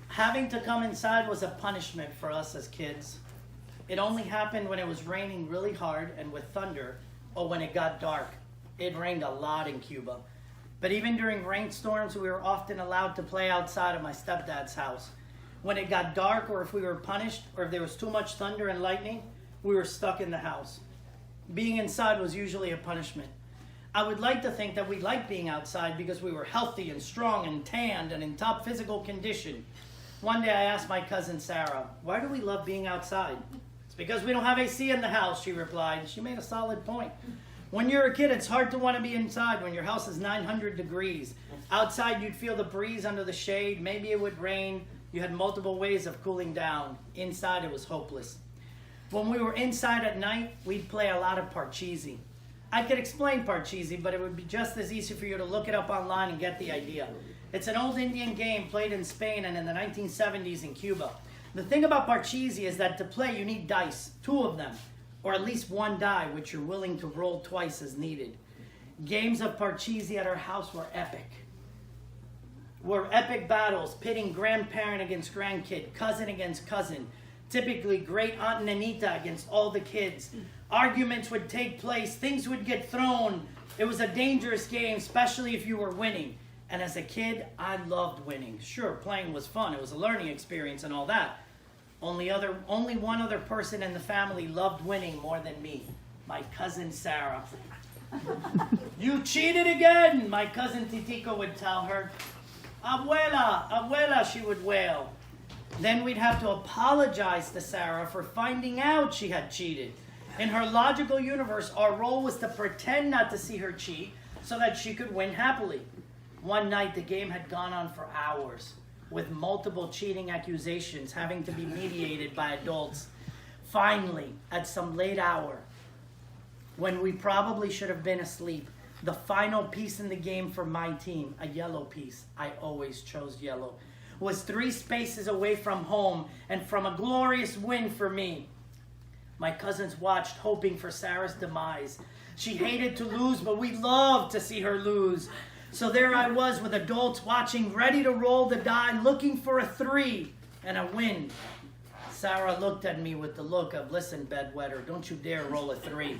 Having to come inside was a punishment for us as kids. It only happened when it was raining really hard and with thunder, or when it got dark. It rained a lot in Cuba. But even during rainstorms, we were often allowed to play outside of my stepdad's house. When it got dark, or if we were punished, or if there was too much thunder and lightning, we were stuck in the house. Being inside was usually a punishment. I would like to think that we liked being outside because we were healthy and strong and tanned and in top physical condition. One day I asked my cousin Sarah, "Why do we love being outside?" "It's because we don't have AC in the house," she replied. She made a solid point. When you're a kid, it's hard to want to be inside when your house is 900 degrees. Outside, you'd feel the breeze under the shade. Maybe it would rain. You had multiple ways of cooling down. Inside, it was hopeless. When we were inside at night, we'd play a lot of parcheesi. I could explain parcheesi, but it would be just as easy for you to look it up online and get the idea. It's an old Indian game played in Spain and in the 1970s in Cuba. The thing about parcheesi is that to play, you need dice, 2 of them, or at least 1 die, which you're willing to roll twice as needed. Games of parcheesi at our house were epic. Were epic battles, pitting grandparent against grandkid, cousin against cousin, typically great aunt Nanita against all the kids. Arguments would take place, things would get thrown. It was a dangerous game, especially if you were winning. And as a kid, I loved winning. Sure, playing was fun. It was a learning experience and all that. Only one other person in the family loved winning more than me, my cousin Sarah. "You cheated again," my cousin Titico would tell her. "Abuela, abuela," she would wail. Then we'd have to apologize to Sarah for finding out she had cheated. In her logical universe, our role was to pretend not to see her cheat so that she could win happily. One night, the game had gone on for hours, with multiple cheating accusations having to be mediated by adults. Finally, at some late hour, when we probably should have been asleep, the final piece in the game for my team, a yellow piece, I always chose yellow, was 3 spaces away from home and from a glorious win for me. My cousins watched, hoping for Sarah's demise. She hated to lose, but we loved to see her lose. So there I was with adults watching, ready to roll the die, looking for a 3 and a win. Sarah looked at me with the look of, "Listen, bedwetter, don't you dare roll a 3.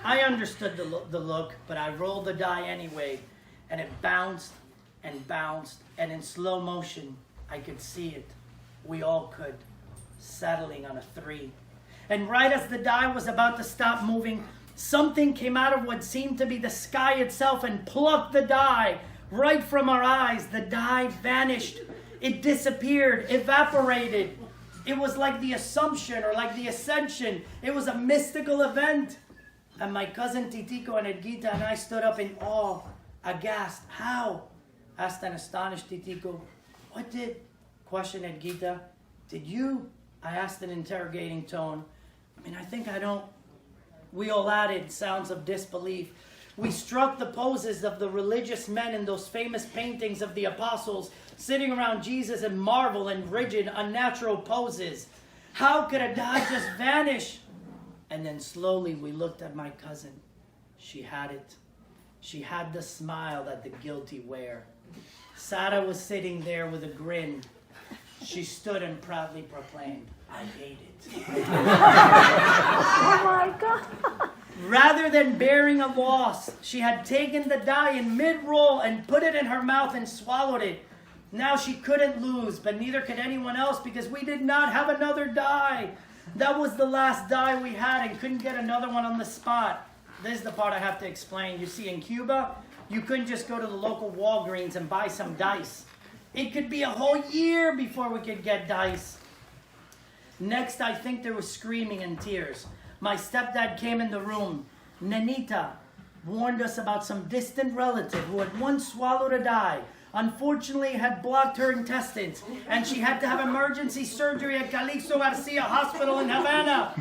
I understood the look, but I rolled the die anyway, and it bounced, and in slow motion, I could see it. We all could, settling on a 3. And right as the die was about to stop moving, something came out of what seemed to be the sky itself and plucked the die right from our eyes. The die vanished. It disappeared, evaporated. It was like the Assumption or like the Ascension. It was a mystical event. And my cousin Titico and Edgita and I stood up in awe, aghast. "How?" asked an astonished Titico. "What did?" questioned Edgita. "Did you?" I asked in interrogating tone. I think I don't. We all added sounds of disbelief. We struck the poses of the religious men in those famous paintings of the apostles sitting around Jesus in marvel and rigid, unnatural poses. How could a die just vanish? And then slowly we looked at my cousin. She had it. She had the smile that the guilty wear. Sarah was sitting there with a grin. She stood and proudly proclaimed, "I hate it." Oh my God. Rather than bearing a loss, she had taken the die in mid-roll and put it in her mouth and swallowed it. Now she couldn't lose, but neither could anyone else because we did not have another die. That was the last die we had and couldn't get another one on the spot. This is the part I have to explain. You see, in Cuba, you couldn't just go to the local Walgreens and buy some dice. It could be a whole year before we could get dice. Next, I think there was screaming and tears. My stepdad came in the room. Nanita warned us about some distant relative who had once swallowed a die. Unfortunately, it had blocked her intestines, and she had to have emergency surgery at Calixto Garcia Hospital in Havana.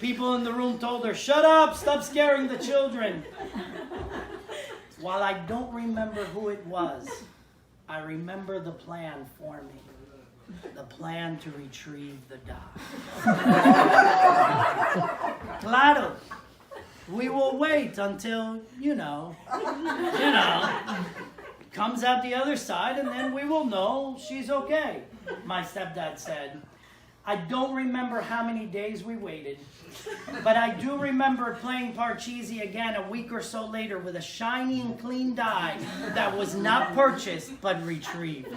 People in the room told her, "Shut up, stop scaring the children." While I don't remember who it was, I remember the plan for me. The plan to retrieve the die. Claro. We will wait until, comes out the other side, and then we will know she's okay, my stepdad said. I don't remember how many days we waited, but I do remember playing Parcheesi again a week or so later with a shiny and clean die that was not purchased, but retrieved.